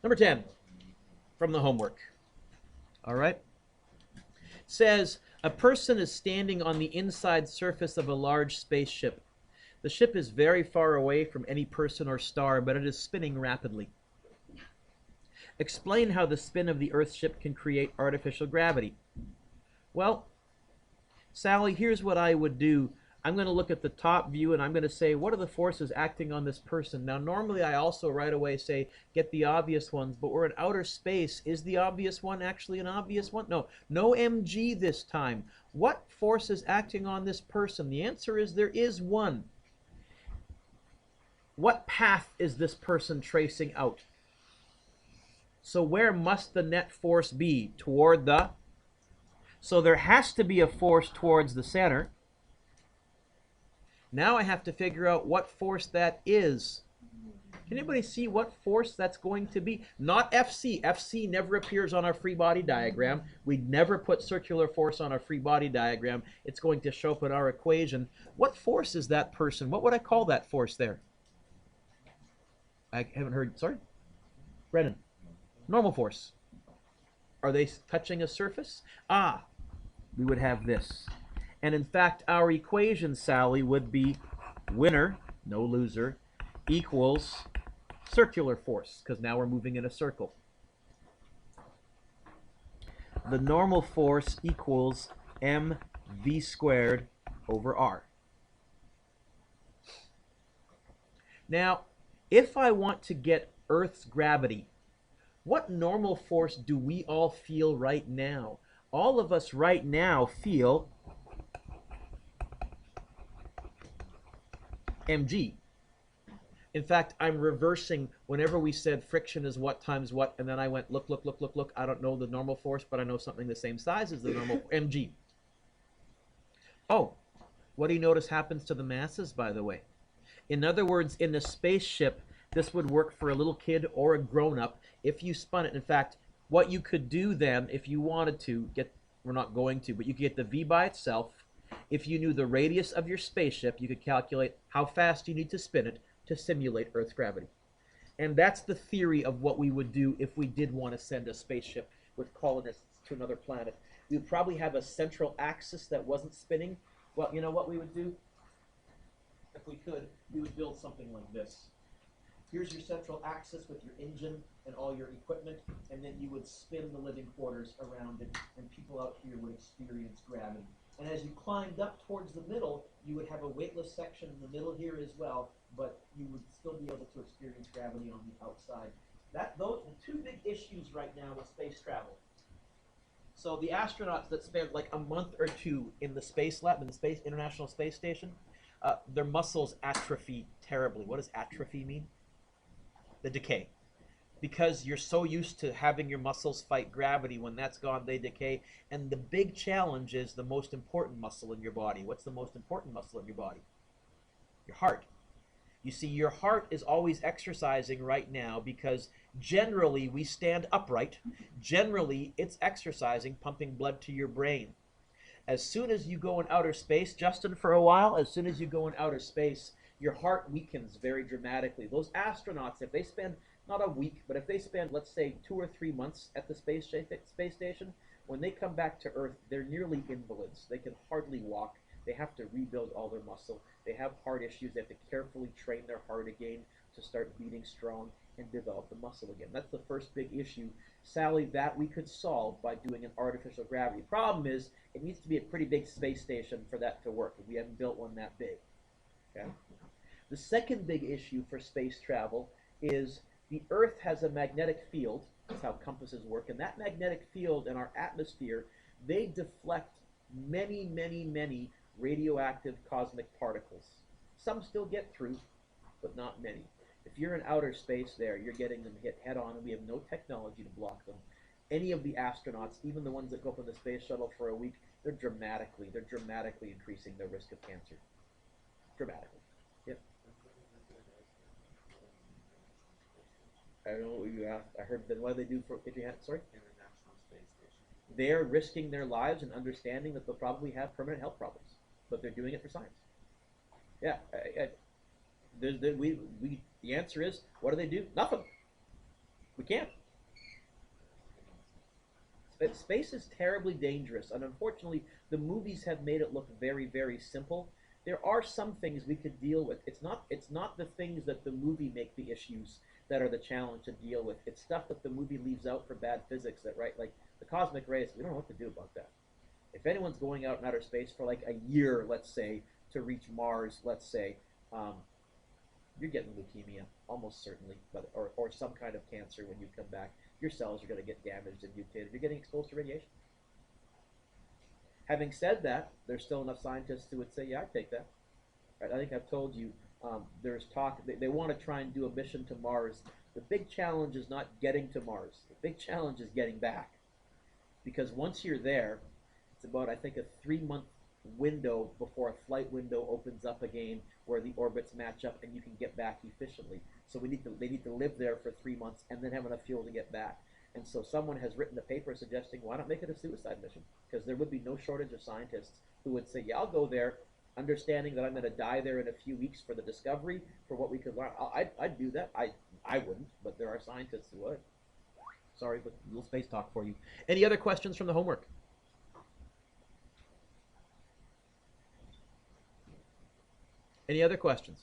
Number 10 from the homework. All right. Says a person is standing on the inside surface of a large spaceship. The ship is very far away from any person or star, but it is spinning rapidly. Explain how the spin of the Earth ship can create artificial gravity. Well, Sally, here's what I would do. I'm going to look at the top view and I'm going to say, what are the forces acting on this person? Now, normally I also right away say, get the obvious ones, but we're in outer space. Is the obvious one actually an obvious one? No, no MG this time. What force is acting on this person? The answer is there is one. What path is this person tracing out? So where must the net force be? Toward the... So there has to be a force towards the center. Now I have to figure out what force that is. Can anybody see what force that's going to be? Not FC. FC never appears on our free body diagram. We never put circular force on our free body diagram. It's going to show up in our equation. What force is that person? What would I call that force there? I haven't heard. Sorry? Brennan. Normal force. Are they touching a surface? Ah, we would have this. And in fact, our equation, Sally, would be winner, no loser, equals circular force, because now we're moving in a circle. The normal force equals mv squared over r. Now, if I want to get Earth's gravity, what normal force do we all feel right now? All of us right now feel mg. In fact, I'm reversing whenever we said friction is what times what, and then I went, look, look, look, look, look. I don't know the normal force, but I know something the same size as the normal mg. Oh, what do you notice happens to the masses, by the way? In other words, in a spaceship, this would work for a little kid or a grown-up if you spun it. In fact, what you could do then, if you wanted to get, we're not going to, but you could get the V by itself. If you knew the radius of your spaceship, you could calculate how fast you need to spin it to simulate Earth's gravity. And that's the theory of what we would do if we did want to send a spaceship with colonists to another planet. We would probably have a central axis that wasn't spinning. Well, you know what we would do? If we could, we would build something like this. Here's your central axis with your engine and all your equipment, and then you would spin the living quarters around it, and people out here would experience gravity. And as you climbed up towards the middle, you would have a weightless section in the middle here as well, but you would still be able to experience gravity on the outside. Those are the two big issues right now with space travel. So the astronauts that spend like a month or two in the space lab, in the International Space Station, their muscles atrophy terribly. What does atrophy mean? The decay. Because you're so used to having your muscles fight gravity, when that's gone, they decay. And the big challenge is the most important muscle in your body. What's the most important muscle in your body? Your heart. You see, your heart is always exercising right now because generally we stand upright. Generally, it's exercising, pumping blood to your brain. As soon as you go in outer space, Justin, for a while, as soon as you go in outer space, your heart weakens very dramatically. Those astronauts, if they spend not a week, but if they spend, let's say, 2 or 3 months at the space station, when they come back to Earth, they're nearly invalids. They can hardly walk. They have to rebuild all their muscle. They have heart issues. They have to carefully train their heart again to start beating strong and develop the muscle again. That's the first big issue, Sally, that we could solve by doing an artificial gravity. Problem is, it needs to be a pretty big space station for that to work. We haven't built one that big. Okay? The second big issue for space travel is the Earth has a magnetic field. That's how compasses work. And that magnetic field in our atmosphere, they deflect many, many, many radioactive cosmic particles. Some still get through, but not many. If you're in outer space there, you're getting them hit head on, and we have no technology to block them. Any of the astronauts, even the ones that go up in the space shuttle for a week, they're dramatically increasing their risk of cancer. Dramatically. Yep. I don't know what you asked. I heard that. What do they do for? If you had, sorry. International Space Station. They're risking their lives and understanding that they'll probably have permanent health problems, but they're doing it for science. Yeah. The answer is, what do? Nothing. We can't. Space is terribly dangerous, and unfortunately, the movies have made it look very, very simple. There are some things we could deal with. It's not the things that the movie make the issues that are the challenge to deal with. It's stuff that the movie leaves out for bad physics that right like the cosmic rays. We don't know what to do about that. If anyone's going out in outer space for like a year, let's say, to reach Mars, let's say, um, you're getting leukemia almost certainly, but or some kind of cancer when you come back. Your cells are going to get damaged and mutated. You're getting exposed to radiation. Having said that, there's still enough scientists who would say, yeah, I'd take that. Right? I think I've told you there's talk, they want to try and do a mission to Mars. The big challenge is not getting to Mars. The big challenge is getting back. Because once you're there, it's about, I think, a 3-month window before a flight window opens up again where the orbits match up and you can get back efficiently. So they need to live there for 3 months and then have enough fuel to get back. And so someone has written a paper suggesting, why not make it a suicide mission? Because there would be no shortage of scientists who would say, yeah, I'll go there, understanding that I'm going to die there in a few weeks for the discovery, for what we could learn. I'd do that. I wouldn't, but there are scientists who would. Sorry, but a little space talk for you. Any other questions from the homework? Any other questions?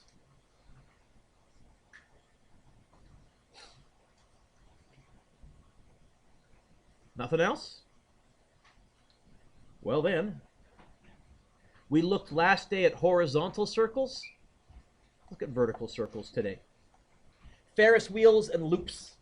Nothing else? Well then, we looked last day at horizontal circles. Look at vertical circles today. Ferris wheels and loops.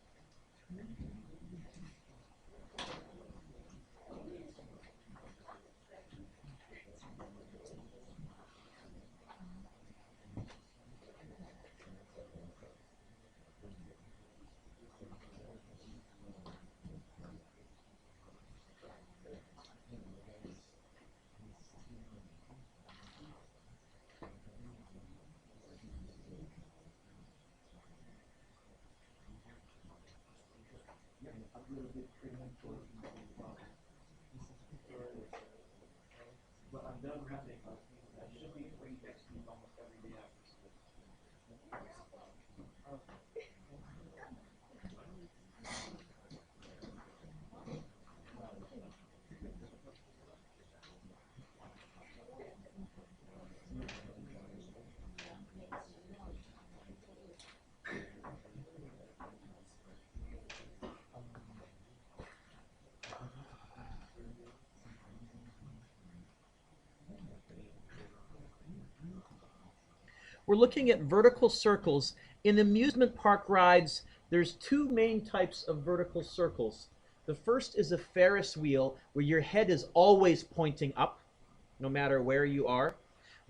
But I'm done wrapping up. I should be free next week almost every day after school. We're looking at vertical circles. In amusement park rides, there's two main types of vertical circles. The first is a Ferris wheel, where your head is always pointing up, no matter where you are.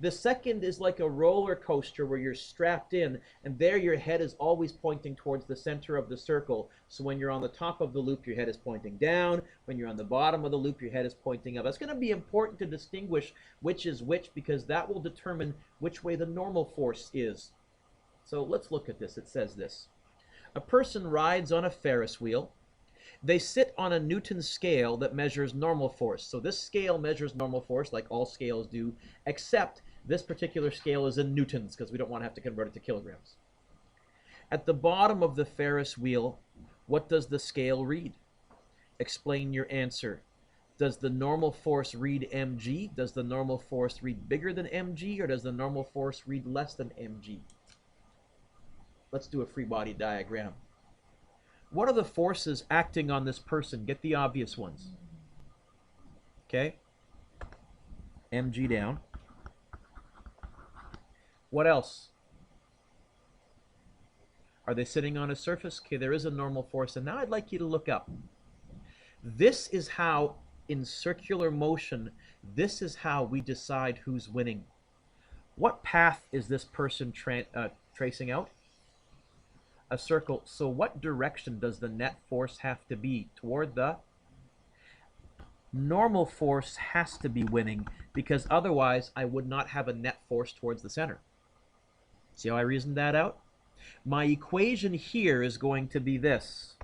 The second is like a roller coaster where you're strapped in, and there your head is always pointing towards the center of the circle. So when you're on the top of the loop, your head is pointing down. When you're on the bottom of the loop, your head is pointing up. That's going to be important to distinguish which is which, because that will determine which way the normal force is. So let's look at this. It says this. A person rides on a Ferris wheel. They sit on a Newton scale that measures normal force. So this scale measures normal force like all scales do, except this particular scale is in newtons because we don't want to have to convert it to kilograms. At the bottom of the Ferris wheel, what does the scale read? Explain your answer. Does the normal force read mg? Does the normal force read bigger than mg, or does the normal force read less than mg? Let's do a free body diagram. What are the forces acting on this person? Get the obvious ones. Okay? mg down. What else? Are they sitting on a surface? Okay, there is a normal force. And now I'd like you to look up. This is how, in circular motion, this is how we decide who's winning. What path is this person tracing out? A circle. So what direction does the net force have to be? Toward the normal force has to be winning, because otherwise I would not have a net force towards the center. See how I reasoned that out? My equation here is going to be this.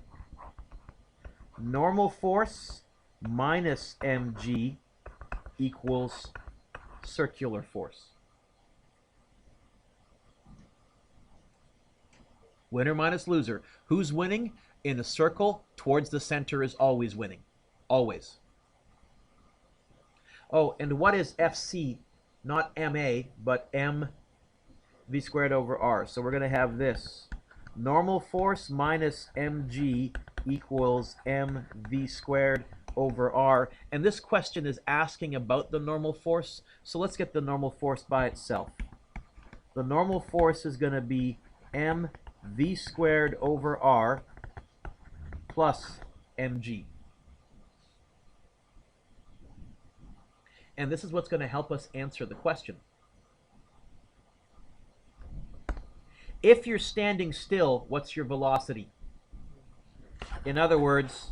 Normal force minus mg equals circular force. Winner minus loser. Who's winning? In a circle, towards the center is always winning. Always. Oh, and what is FC? Not MA, but MV squared over R. So we're going to have this. Normal force minus mg equals mv squared over r. And this question is asking about the normal force. So let's get the normal force by itself. The normal force is going to be mv squared over r plus mg. And this is what's going to help us answer the question. If you're standing still, what's your velocity? In other words,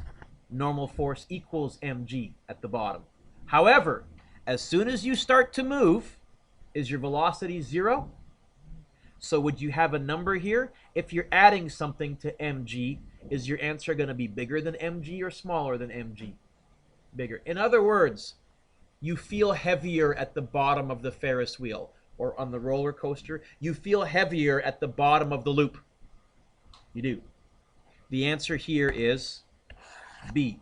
normal force equals mg at the bottom. However, as soon as you start to move, is your velocity 0? So would you have a number here? If you're adding something to mg, is your answer going to be bigger than mg or smaller than mg? Bigger. In other words, you feel heavier at the bottom of the Ferris wheel. Or on the roller coaster, you feel heavier at the bottom of the loop. You do. The answer here is B.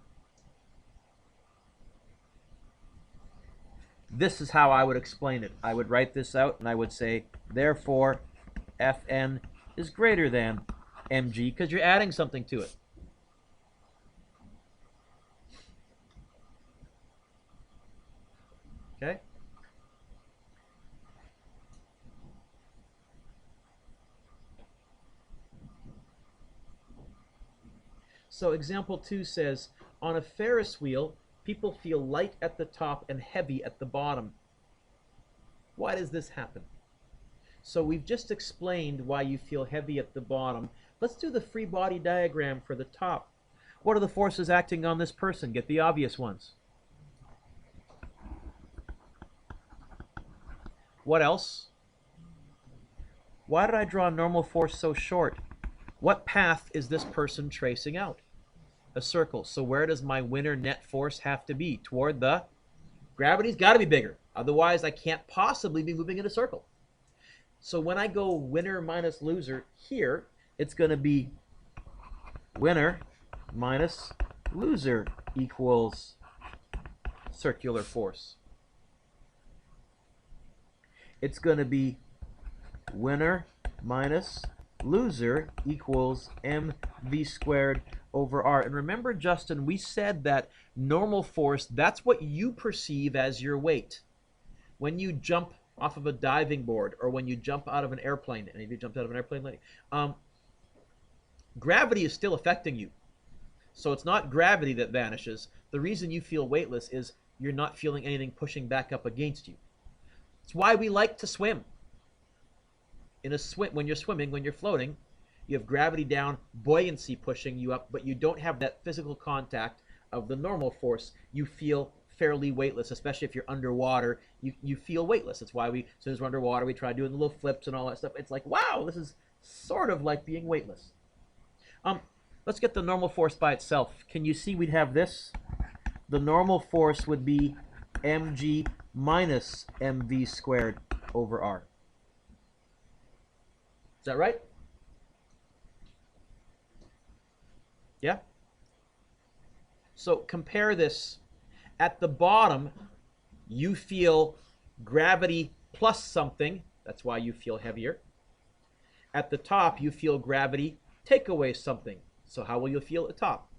This is how I would explain it. I would write this out and I would say, therefore, Fn is greater than mg, because you're adding something to it. Okay? So example 2 says, on a Ferris wheel, people feel light at the top and heavy at the bottom. Why does this happen? So we've just explained why you feel heavy at the bottom. Let's do the free body diagram for the top. What are the forces acting on this person? Get the obvious ones. What else? Why did I draw normal force so short? What path is this person tracing out? A circle. So where does my winner net force have to be? Toward the... Gravity's got to be bigger. Otherwise, I can't possibly be moving in a circle. So when I go winner minus loser here, it's going to be winner minus loser equals circular force. It's going to be winner minus loser equals mv squared over r. And remember, Justin, we said that normal force, that's what you perceive as your weight. When you jump off of a diving board or when you jump out of an airplane, any of you jumped out of an airplane lately? Gravity is still affecting you. So it's not gravity that vanishes. The reason you feel weightless is you're not feeling anything pushing back up against you. It's why we like to swim. In a swim, when you're swimming, when you're floating, you have gravity down, buoyancy pushing you up, but you don't have that physical contact of the normal force. You feel fairly weightless, especially if you're underwater. You feel weightless. That's why as soon as we're underwater, we try doing the little flips and all that stuff. It's like, wow, this is sort of like being weightless. Let's get the normal force by itself. Can you see we'd have this? The normal force would be mg minus mv squared over r. Is that right? Yeah? So compare this. At the bottom, you feel gravity plus something. That's why you feel heavier. At the top, you feel gravity take away something. So how will you feel at the top?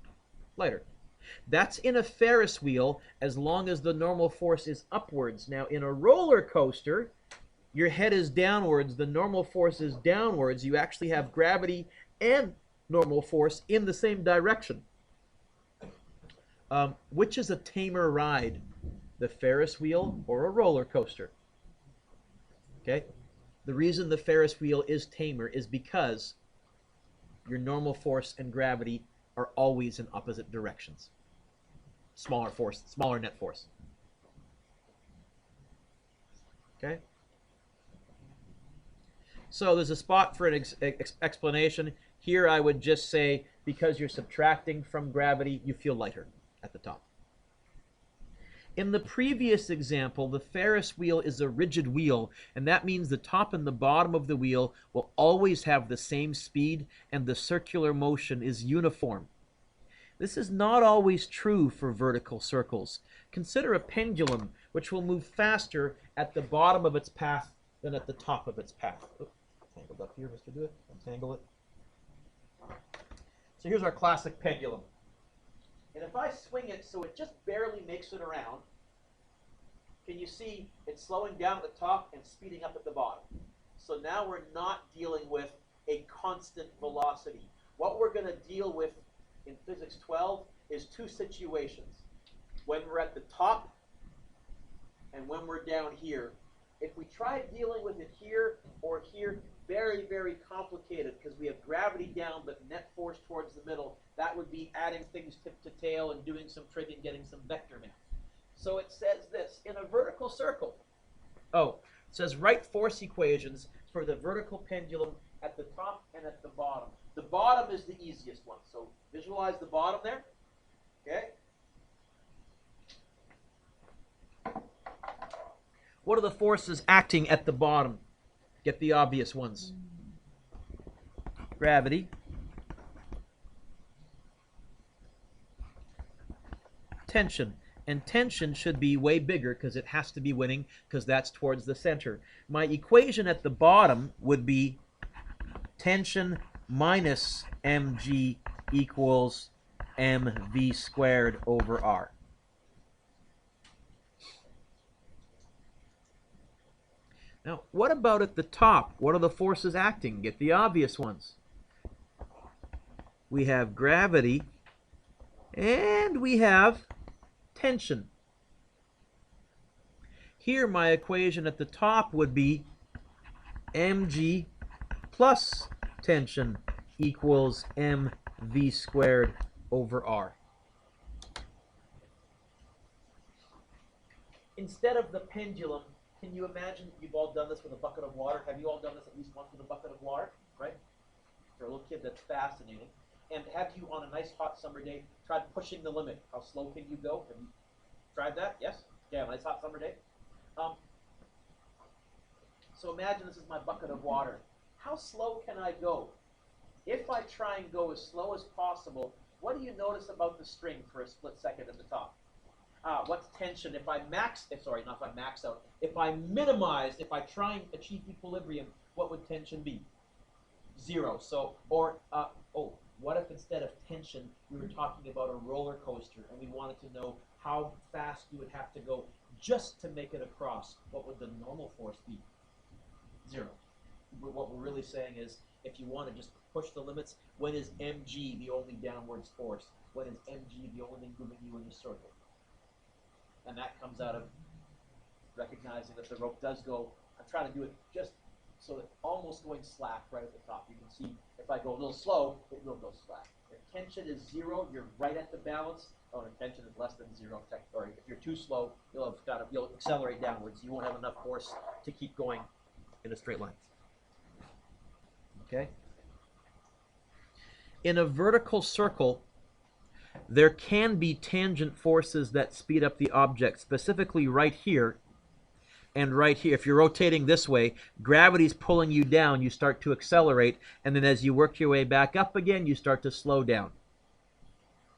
Lighter. That's in a Ferris wheel as long as the normal force is upwards. Now, in a roller coaster, your head is downwards, the normal force is downwards. You actually have gravity and normal force in the same direction. Which is a tamer ride, the Ferris wheel or a roller coaster? Okay? The reason the Ferris wheel is tamer is because your normal force and gravity are always in opposite directions. Smaller force, smaller net force. Okay? So there's a spot for an explanation. Here I would just say, because you're subtracting from gravity, you feel lighter at the top. In the previous example, the Ferris wheel is a rigid wheel, and that means the top and the bottom of the wheel will always have the same speed, and the circular motion is uniform. This is not always true for vertical circles. Consider a pendulum, which will move faster at the bottom of its path than at the top of its path. Oops, tangled up here, Mr. Dueck. Untangle it. So here's our classic pendulum. And if I swing it so it just barely makes it around, can you see it's slowing down at the top and speeding up at the bottom? So now we're not dealing with a constant velocity. What we're going to deal with in Physics 12 is two situations. When we're at the top and when we're down here. If we try dealing with it here or here, very, very complicated because we have gravity down but net force towards the middle. That would be adding things tip to tail and doing some trig and getting some vector math. So it says this, in a vertical circle. Oh, it says write force equations for the vertical pendulum at the top and at the bottom. The bottom is the easiest one. So visualize the bottom there. Okay. What are the forces acting at the bottom? Get the obvious ones. Gravity. Tension. And tension should be way bigger because it has to be winning because that's towards the center. My equation at the bottom would be tension minus mg equals mv squared over r. Now, what about at the top? What are the forces acting? Get the obvious ones. We have gravity and we have tension. Here, my equation at the top would be mg plus tension equals mv squared over r. Instead of the pendulum, can you imagine, you've all done this with a bucket of water. Have you all done this at least once with a bucket of water, right? For a little kid, that's fascinating. And have you, on a nice hot summer day, tried pushing the limit? How slow can you go? Have you tried that? Yes? Yeah, a nice hot summer day. So imagine this is my bucket of water. How slow can I go? If I try and go as slow as possible, what do you notice about the string for a split second at the top? What's tension? If I minimize, if I try and achieve equilibrium, what would tension be? 0. So, or, what if instead of tension, we were talking about a roller coaster and we wanted to know how fast you would have to go just to make it across? What would the normal force be? 0. What we're really saying is, if you want to just push the limits, when is mg the only downwards force? When is mg the only thing moving you in the circle? And that comes out of recognizing that the rope does go, I'm trying to do it just so that almost going slack right at the top. You can see if I go a little slow, it will go slack. If tension is 0, you're right at the balance. Oh, if tension is less than 0, or if you're too slow, you'll accelerate downwards. You won't have enough force to keep going in a straight line. Okay? In a vertical circle, there can be tangent forces that speed up the object, specifically right here and right here. If you're rotating this way, gravity's pulling you down, you start to accelerate, and then as you work your way back up again, you start to slow down.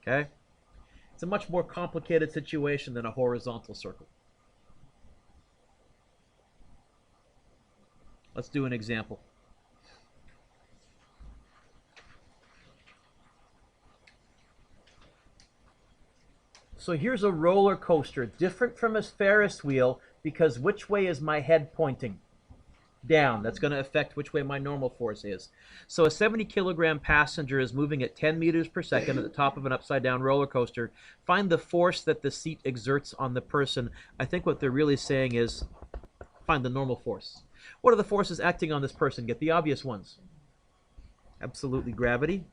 Okay? It's a much more complicated situation than a horizontal circle. Let's do an example. So here's a roller coaster, different from a Ferris wheel, because which way is my head pointing? Down. That's going to affect which way my normal force is. So a 70-kilogram passenger is moving at 10 meters per second at the top of an upside-down roller coaster. Find the force that the seat exerts on the person. I think what they're really saying is find the normal force. What are the forces acting on this person? Get the obvious ones. Absolutely gravity.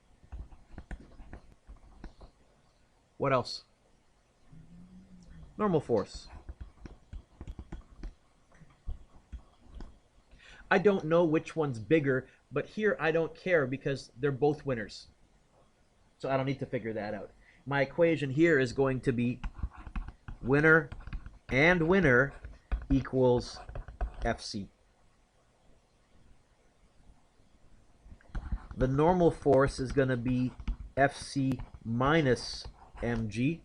What else? Normal force. I don't know which one's bigger, but here I don't care because they're both winners. So I don't need to figure that out. My equation here is going to be winner and winner equals FC. The normal force is going to be FC minus mg.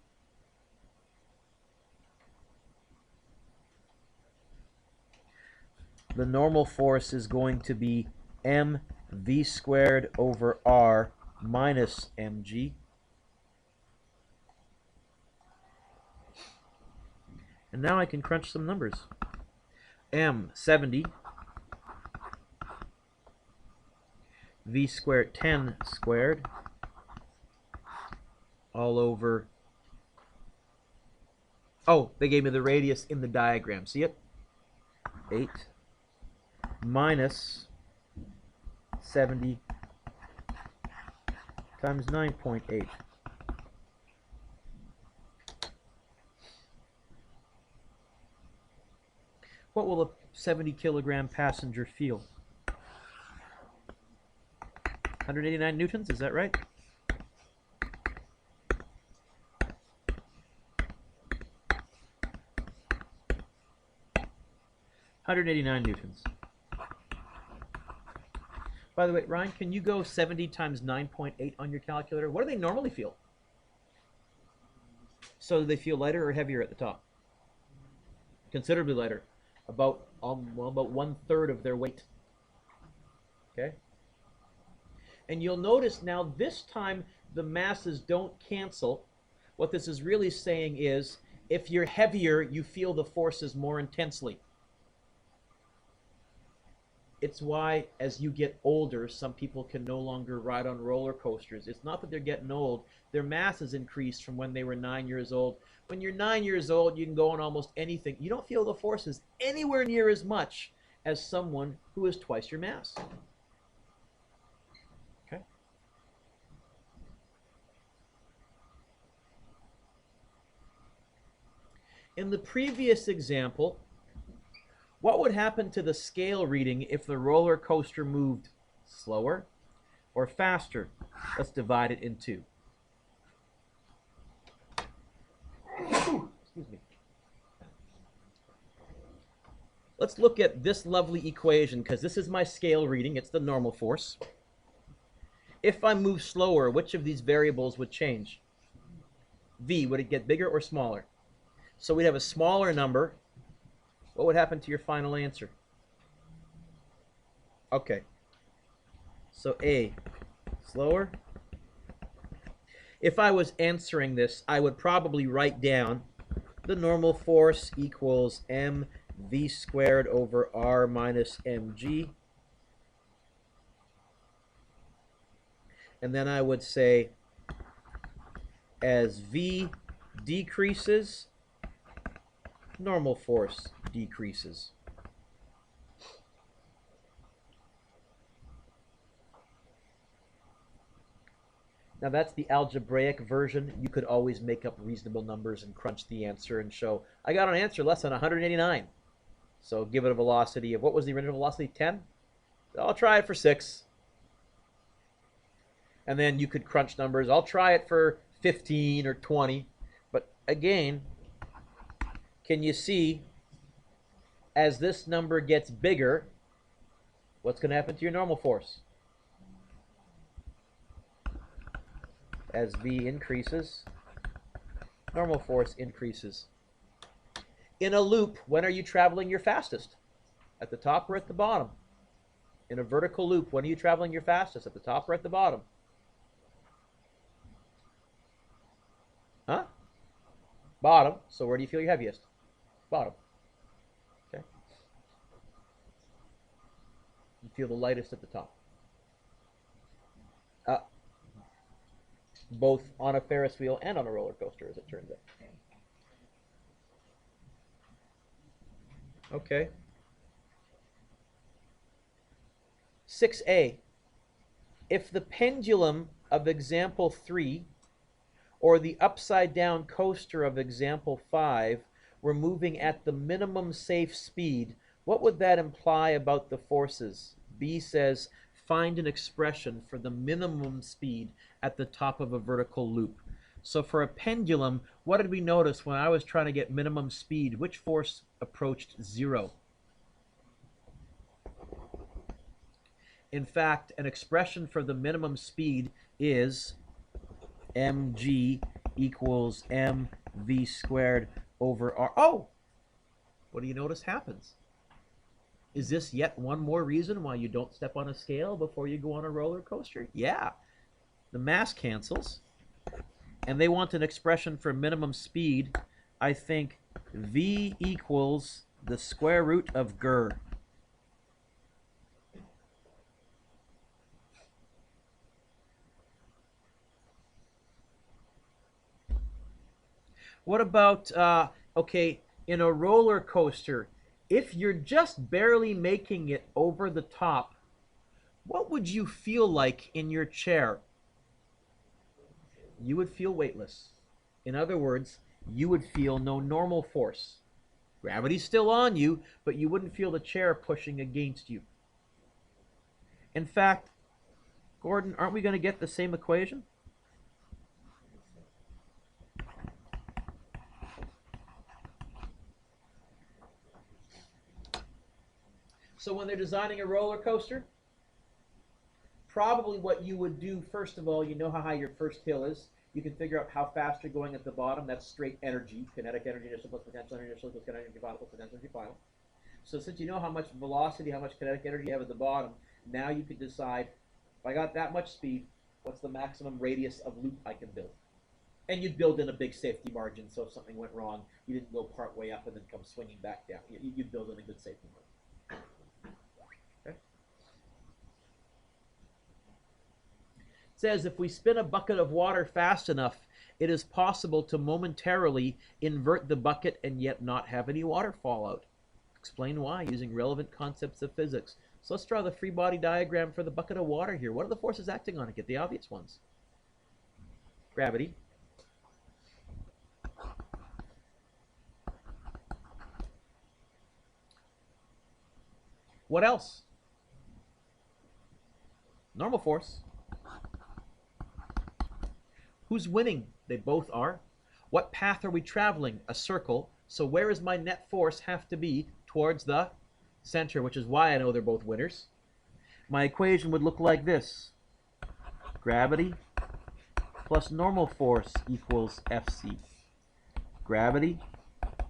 The normal force is going to be mv squared over r minus mg. And now I can crunch some numbers. M, 70. V squared, 10 squared. All over. Oh, they gave me the radius in the diagram. See it? 8 minus 70 times 9.8. What will a 70-kilogram passenger feel? 189 newtons, is that right? (189 newtons). By the way, Ryan, can you go 70 times 9.8 on your calculator? What do they normally feel? So do they feel lighter or heavier at the top? Considerably lighter. About 1/3 of their weight. Okay? And you'll notice now this time the masses don't cancel. What this is really saying is if you're heavier, you feel the forces more intensely. It's why as you get older, some people can no longer ride on roller coasters. It's not that they're getting old. Their mass has increased from when they were 9 years old. When you're 9 years old, you can go on almost anything. You don't feel the forces anywhere near as much as someone who is twice your mass. Okay? In the previous example, what would happen to the scale reading if the roller coaster moved slower or faster? Let's divide it in two. Excuse me. Let's look at this lovely equation because this is my scale reading. It's the normal force. If I move slower, which of these variables would change? V, would it get bigger or smaller? So we'd have a smaller number. What would happen to your final answer? Okay. So A, slower. If I was answering this, I would probably write down the normal force equals mv squared over r minus mg. And then I would say as v decreases, normal force decreases. Now that's the algebraic version. You could always make up reasonable numbers and crunch the answer and show, I got an answer less than 189. So give it a velocity of, what was the original velocity, 10? I'll try it for 6. And then you could crunch numbers. I'll try it for 15 or 20. But again, can you see, as this number gets bigger, what's going to happen to your normal force? As V increases, normal force increases. In a loop, when are you traveling your fastest? At the top or at the bottom? In a vertical loop, when are you traveling your fastest? At the top or at the bottom? Huh? Bottom. So where do you feel your heaviest? Bottom. Okay. You feel the lightest at the top. Both on a Ferris wheel and on a roller coaster, as it turns out. Okay. 6a. If the pendulum of example 3 or the upside down coaster of example 5 were moving at the minimum safe speed, what would that imply about the forces? B says, find an expression for the minimum speed at the top of a vertical loop. So for a pendulum, what did we notice when I was trying to get minimum speed? Which force approached 0? In fact, an expression for the minimum speed is mg equals mv squared over r. Oh, what do you notice happens? Is this yet one more reason why you don't step on a scale before you go on a roller coaster? Yeah. The mass cancels, and they want an expression for minimum speed. I think v equals the square root of g. What about, okay, in a roller coaster, if you're just barely making it over the top, what would you feel like in your chair? You would feel weightless. In other words, you would feel no normal force. Gravity's still on you, but you wouldn't feel the chair pushing against you. In fact, Gordon, aren't we going to get the same equation? So when they're designing a roller coaster, probably what you would do, first of all, you know how high your first hill is. You can figure out how fast you're going at the bottom. That's straight energy. Kinetic energy initial plus potential energy initial plus kinetic energy final plus potential energy final. So since you know how much velocity, how much kinetic energy you have at the bottom, now you can decide, if I got that much speed, what's the maximum radius of loop I can build? And you'd build in a big safety margin, so if something went wrong, you didn't go part way up and then come swinging back down. You'd build in a good safety margin. Okay. It says if we spin a bucket of water fast enough, it is possible to momentarily invert the bucket and yet not have any water fall out. Explain why using relevant concepts of physics. So let's draw the free body diagram for the bucket of water here. What are the forces acting on it? Get the obvious ones. Gravity. What else? Normal force. Who's winning? They both are. What path are we traveling? A circle. So where is my net force have to be? Towards the center, which is why I know they're both winners. My equation would look like this. Gravity plus normal force equals Fc. Gravity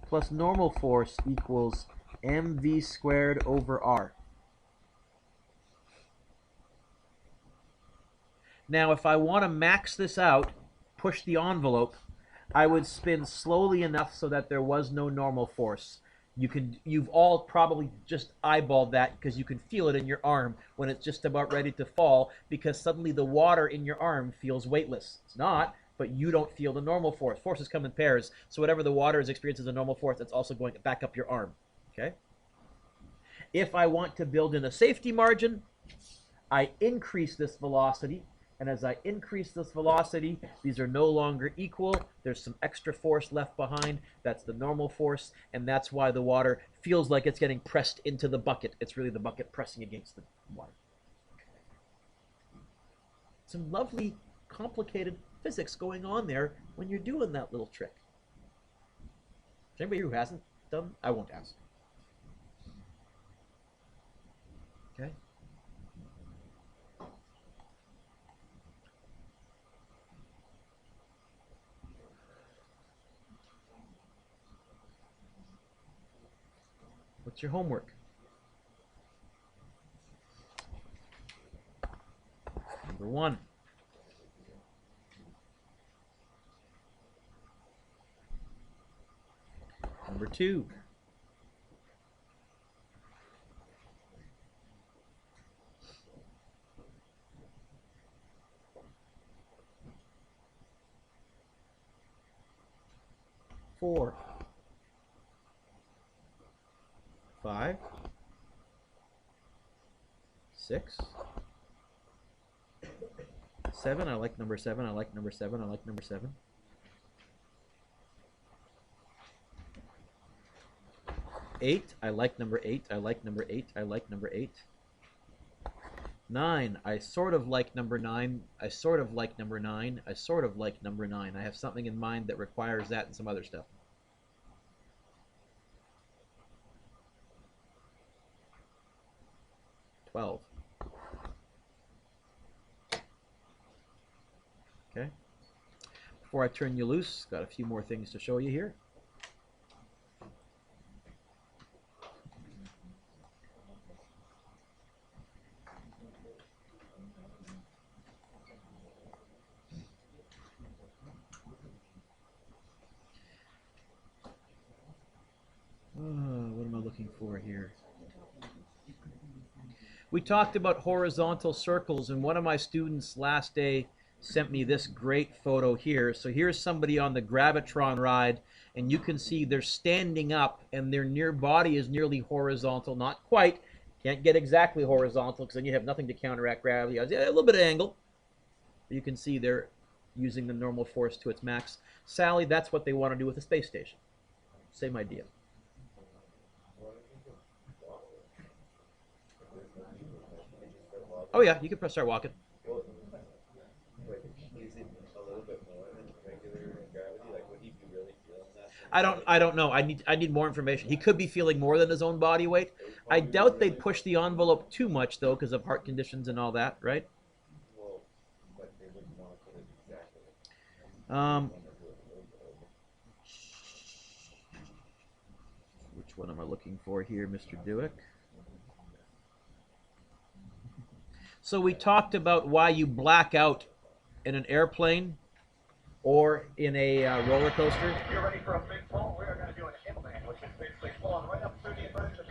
plus normal force equals mv squared over r. Now, if I want to max this out, push the envelope, I would spin slowly enough so that there was no normal force. You've all probably just eyeballed that because you can feel it in your arm when it's just about ready to fall, because suddenly the water in your arm feels weightless. It's not, but you don't feel the normal force. Forces come in pairs, so whatever the water is experiencing as a normal force, it's also going back up your arm. Okay? If I want to build in a safety margin, I increase this velocity. And as I increase this velocity, these are no longer equal. There's some extra force left behind. That's the normal force, and that's why the water feels like it's getting pressed into the bucket. It's really the bucket pressing against the water. Some lovely, complicated physics going on there when you're doing that little trick. Is anybody who hasn't done? I won't ask. Okay. What's your homework? Number 1. Number 2. Four. 5. 6. 7. I like number 7. I like number 7. I like number 7. 8. I like number 8. I like number 8. I like number 8. 9. I sort of like number 9. I sort of like number 9. I sort of like number 9. I have something in mind that requires that and some other stuff. $12. Okay. Before I turn you loose, got a few more things to show you here. What am I looking for here? We talked about horizontal circles, and one of my students last day sent me this great photo here. So here's somebody on the Gravitron ride, and you can see they're standing up, and their near body is nearly horizontal. Not quite. Can't get exactly horizontal, because then you have nothing to counteract gravity. A little bit of angle. But you can see they're using the normal force to its max. Sally, that's what they want to do with the space station. Same idea. Oh yeah, you can press start walking. Well, like, is it a little bit more than regular gravity? Like, would he be really feeling that? I don't know. I need more information. He could be feeling more than his own body weight. I doubt they'd push the envelope too much though, because of heart conditions and all that, right? Well, but they wouldn't want to put it exactly. Which one am I looking for here, Mr. Dueck? So we talked about why you black out in an airplane or in a roller coaster. You're ready for a big fall? We are going to do an inland, which is basically falling right up through the inversion of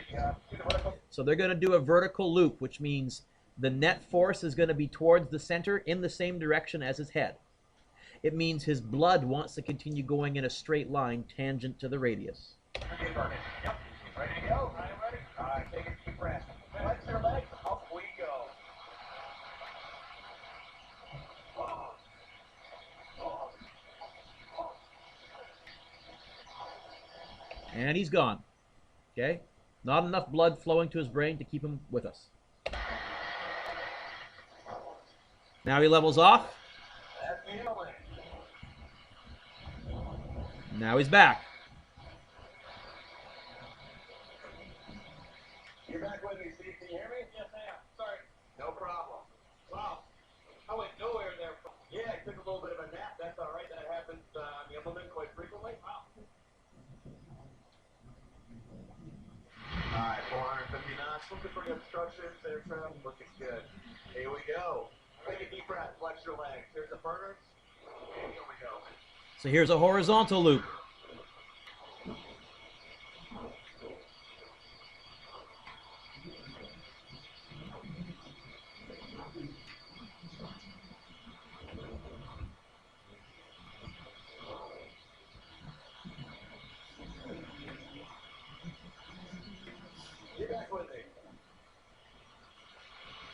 the vertical. So they're going to do a vertical loop, which means the net force is going to be towards the center in the same direction as his head. It means his blood wants to continue going in a straight line tangent to the radius. Yep. Ready to go? I am ready. All right, take a deep breath. Flex your legs. Up we go. And he's gone. Okay? Not enough blood flowing to his brain to keep him with us. Now he levels off. That's the inland. Now he's back. You're back with me, Steve. Can you hear me? Yes, I am. Sorry. No problem. Wow. I went nowhere there. Yeah, I took a little bit of a nap. That's all right. That happens on the implement quite frequently. Wow. All right, 450 knots. Looking for the obstructions. Aircraft looking good. Here we go. Take a deep breath. Flex your legs. Here's the burners. And here we go. So here's a horizontal loop. You're back with me.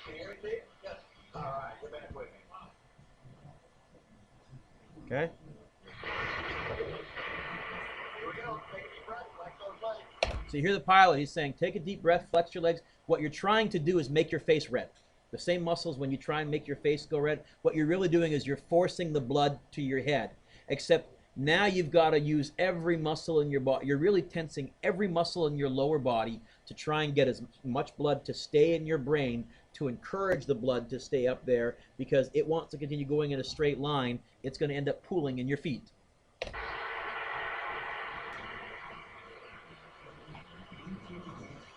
Can you hear me, Steve? Yes. All right, you're back with me. Okay? Here we go. Take a deep breath. Flex those legs. So you hear the pilot, he's saying, take a deep breath, flex your legs. What you're trying to do is make your face red. The same muscles when you try and make your face go red, what you're really doing is you're forcing the blood to your head. Except now you've got to use every muscle in your body. You're really tensing every muscle in your lower body to try and get as much blood to stay in your brain, to encourage the blood to stay up there, because it wants to continue going in a straight line. It's going to end up pooling in your feet.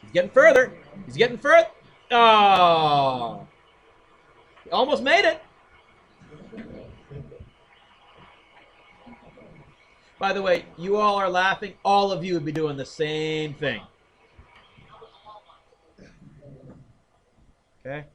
He's getting further. He's getting further. Oh, he almost made it. By the way, you all are laughing. All of you would be doing the same thing. Okay?